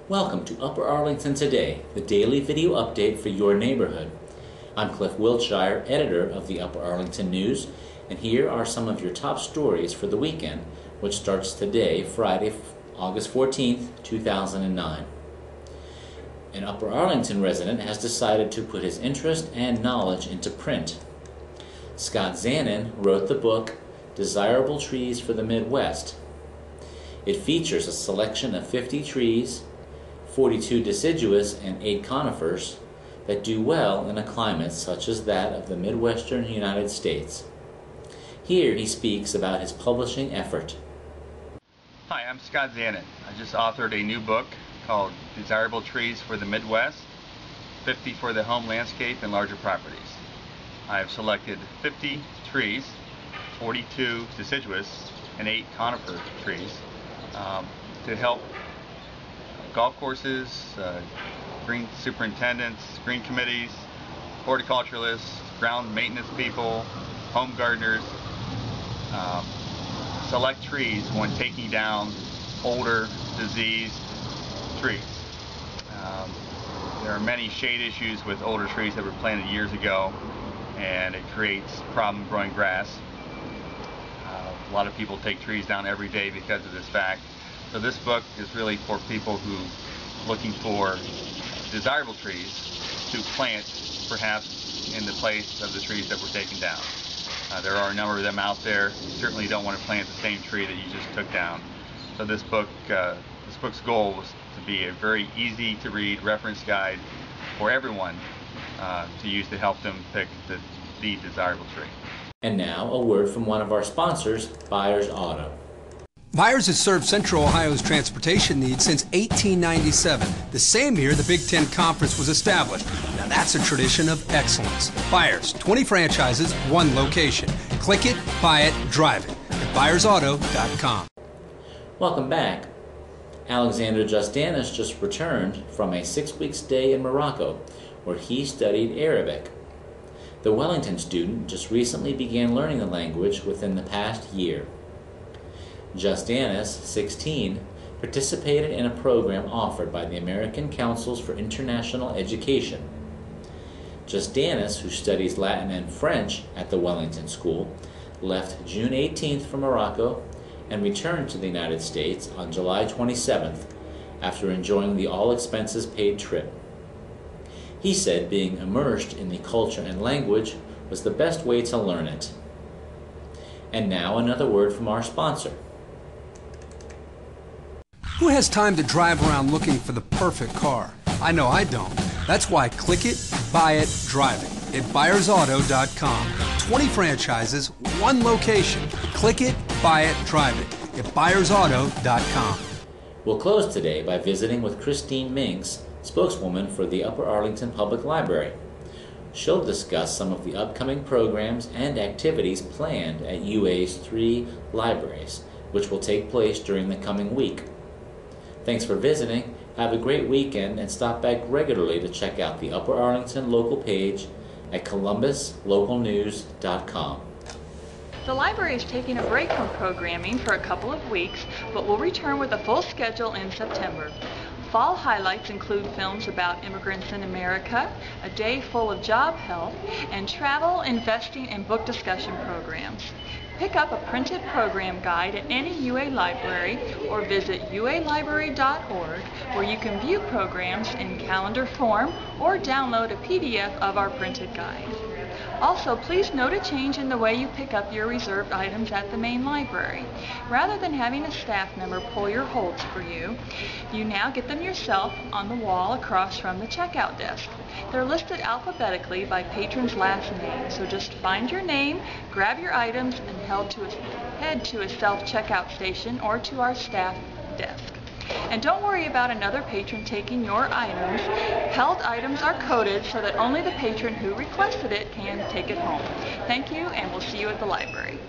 Welcome to Upper Arlington Today, the daily video update for your neighborhood. I'm Cliff Wiltshire, editor of the Upper Arlington News, and here are some of your top stories for the weekend, which starts today, Friday, August 14th, 2009. An Upper Arlington resident has decided to put his interest and knowledge into print. Scott Zanin wrote the book, Desirable Trees for the Midwest. It features a selection of 50 trees, 42 deciduous and 8 conifers that do well in a climate such as that of the Midwestern United States. Here he speaks about his publishing effort. Hi, I'm Scott Zanin. I just authored a new book called Desirable Trees for the Midwest, 50 for the home landscape and larger properties. I have selected 50 trees, 42 deciduous and 8 conifer trees to help golf courses, green superintendents, green committees, horticulturalists, ground maintenance people, home gardeners, select trees when taking down older, diseased trees. There are many shade issues with older trees that were planted years ago, and it creates problem growing grass. A lot of people take trees down every day because of this fact. So this book is really for people who are looking for desirable trees to plant perhaps in the place of the trees that were taken down. There are a number of them out there. You certainly don't want to plant the same tree that you just took down. So this book's goal was to be a very easy to read reference guide for everyone to use to help them pick the desirable tree. And now a word from one of our sponsors, Byers Auto. Byers has served Central Ohio's transportation needs since 1897, the same year the Big Ten Conference was established. Now that's a tradition of excellence. Byers, 20 franchises, 1 location. Click it, buy it, drive it at byersauto.com. Welcome back. Alexander Justanis just returned from a 6-week stay in Morocco, where he studied Arabic. The Wellington student just recently began learning the language within the past year. Justanis, 16, participated in a program offered by the American Councils for International Education. Justanis, who studies Latin and French at the Wellington School, left June 18th for Morocco and returned to the United States on July 27th after enjoying the all-expenses-paid trip. He said being immersed in the culture and language was the best way to learn it. And now another word from our sponsor. Who has time to drive around looking for the perfect car? I know I don't. That's why click it, buy it, drive it at byersauto.com. 20 franchises, 1 location. Click it, buy it, drive it at byersauto.com. We'll close today by visiting with Christine Minks, spokeswoman for the Upper Arlington Public Library. She'll discuss some of the upcoming programs and activities planned at UA's 3 libraries, which will take place during the coming week. Thanks for visiting, have a great weekend, and stop back regularly to check out the Upper Arlington local page at columbuslocalnews.com. The library is taking a break from programming for a couple of weeks, but will return with a full schedule in September. Fall highlights include films about immigrants in America, a day full of job health, and travel, investing, and book discussion programs. Pick up a printed program guide at any UA library or visit ualibrary.org, where you can view programs in calendar form or download a PDF of our printed guide. Also, please note a change in the way you pick up your reserved items at the main library. Rather than having a staff member pull your holds for you, you now get them yourself on the wall across from the checkout desk. They're listed alphabetically by patron's last name, so just find your name, grab your items, and head to a self-checkout station or to our staff desk. And don't worry about another patron taking your items. Held items are coded so that only the patron who requested it can take it home. Thank you, and we'll see you at the library.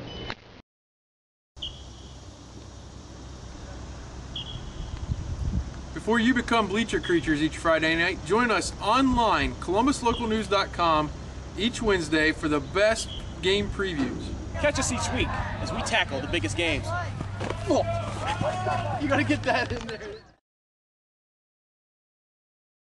Before you become bleacher creatures each Friday night, join us online, columbuslocalnews.com, each Wednesday for the best game previews. Catch us each week as we tackle the biggest games. You gotta get that in there.